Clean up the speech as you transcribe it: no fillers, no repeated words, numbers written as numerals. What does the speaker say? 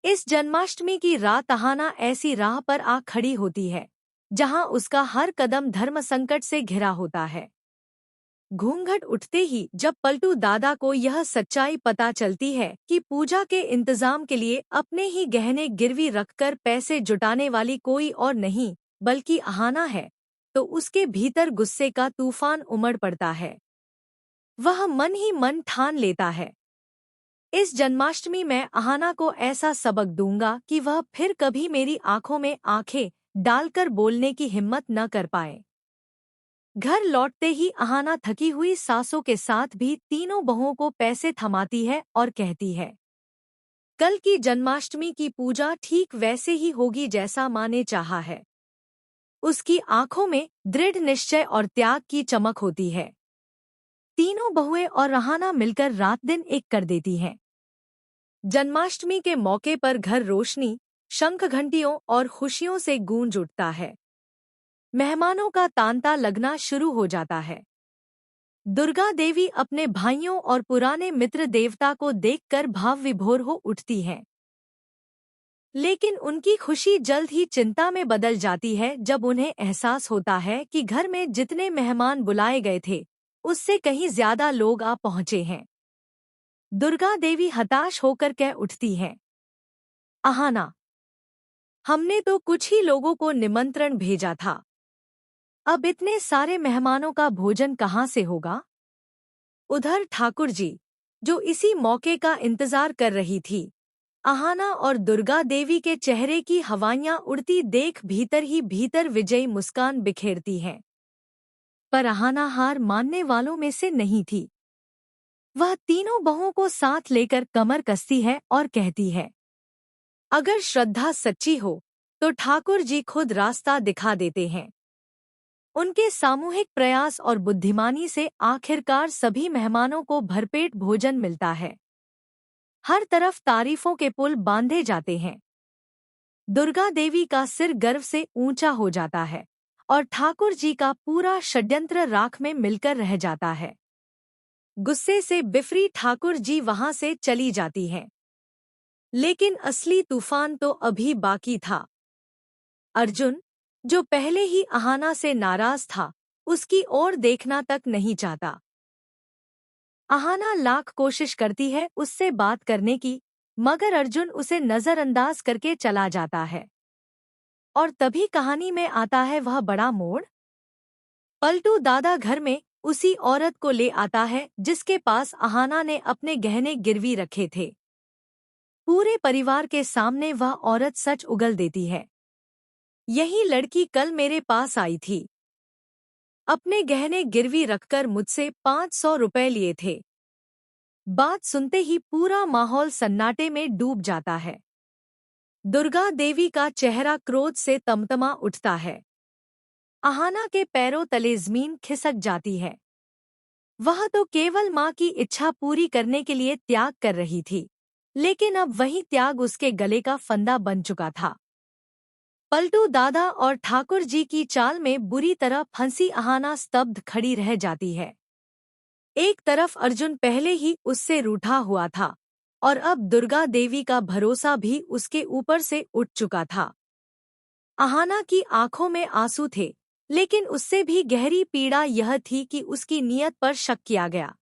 इस जन्माष्टमी की रात अहाना ऐसी राह पर आ खड़ी होती है जहां उसका हर कदम धर्म संकट से घिरा होता है। घूंघट उठते ही जब पलटू दादा को यह सच्चाई पता चलती है कि पूजा के इंतजाम के लिए अपने ही गहने गिरवी रखकर पैसे जुटाने वाली कोई और नहीं बल्कि अहाना है, तो उसके भीतर गुस्से का तूफान उमड़ पड़ता है। वह मन ही मन ठान लेता है, इस जन्माष्टमी में अहाना को ऐसा सबक दूंगा कि वह फिर कभी मेरी आंखों में आंखें डालकर बोलने की हिम्मत न कर पाए। घर लौटते ही अहाना थकी हुई सासों के साथ भी तीनों बहुओं को पैसे थमाती है और कहती है, कल की जन्माष्टमी की पूजा ठीक वैसे ही होगी जैसा माँ ने चाहा है। उसकी आंखों में दृढ़ निश्चय और त्याग की चमक होती है। तीनों बहुएं और अहाना मिलकर रात दिन एक कर देती हैं। जन्माष्टमी के मौके पर घर रोशनी, शंख घंटियों और खुशियों से गूंज उठता है। मेहमानों का तांता लगना शुरू हो जाता है। दुर्गा देवी अपने भाइयों और पुराने मित्र देवता को देखकर भाव विभोर हो उठती हैं। लेकिन उनकी खुशी जल्द ही चिंता में बदल जाती है जब उन्हें एहसास होता है कि घर में जितने मेहमान बुलाए गए थे उससे कहीं ज्यादा लोग आ पहुंचे हैं। दुर्गा देवी हताश होकर कह उठती हैं, अहाना, हमने तो कुछ ही लोगों को निमंत्रण भेजा था, अब इतने सारे मेहमानों का भोजन कहाँ से होगा। उधर ठाकुर जी, जो इसी मौके का इंतजार कर रही थी, अहाना और दुर्गा देवी के चेहरे की हवाइयां उड़ती देख भीतर ही भीतर विजयी मुस्कान बिखेरती हैं। पर अहाना हार मानने वालों में से नहीं थी। वह तीनों बहुओं को साथ लेकर कमर कसती है और कहती है, अगर श्रद्धा सच्ची हो तो ठाकुर जी खुद रास्ता दिखा देते हैं। उनके सामूहिक प्रयास और बुद्धिमानी से आखिरकार सभी मेहमानों को भरपेट भोजन मिलता है। हर तरफ तारीफों के पुल बांधे जाते हैं। दुर्गा देवी का सिर गर्व से ऊंचा हो जाता है और ठाकुर जी का पूरा षड्यंत्र राख में मिलकर रह जाता है। गुस्से से बिफरी ठाकुर जी वहां से चली जाती हैं। लेकिन असली तूफान तो अभी बाकी था। अर्जुन, जो पहले ही अहाना से नाराज था, उसकी ओर देखना तक नहीं चाहता। अहाना लाख कोशिश करती है उससे बात करने की, मगर अर्जुन उसे नजरअंदाज करके चला जाता है। और तभी कहानी में आता है वह बड़ा मोड़। पलटू दादा घर में उसी औरत को ले आता है जिसके पास अहाना ने अपने गहने गिरवी रखे थे। पूरे परिवार के सामने वह औरत सच उगल देती है, यही लड़की कल मेरे पास आई थी। अपने गहने गिरवी रखकर मुझसे 500 रुपए लिए थे। बात सुनते ही पूरा माहौल सन्नाटे में डूब जाता है। दुर्गा देवी का चेहरा क्रोध से तमतमा उठता है। अहाना के पैरों तले जमीन खिसक जाती है। वह तो केवल माँ की इच्छा पूरी करने के लिए त्याग कर रही थी, लेकिन अब वही त्याग उसके गले का फंदा बन चुका था। पलटू दादा और ठाकुर जी की चाल में बुरी तरह फंसी अहाना स्तब्ध खड़ी रह जाती है। एक तरफ अर्जुन पहले ही उससे रूठा हुआ था और अब दुर्गा देवी का भरोसा भी उसके ऊपर से उठ चुका था। अहाना की आंखों में आंसू थे, लेकिन उससे भी गहरी पीड़ा यह थी कि उसकी नीयत पर शक किया गया।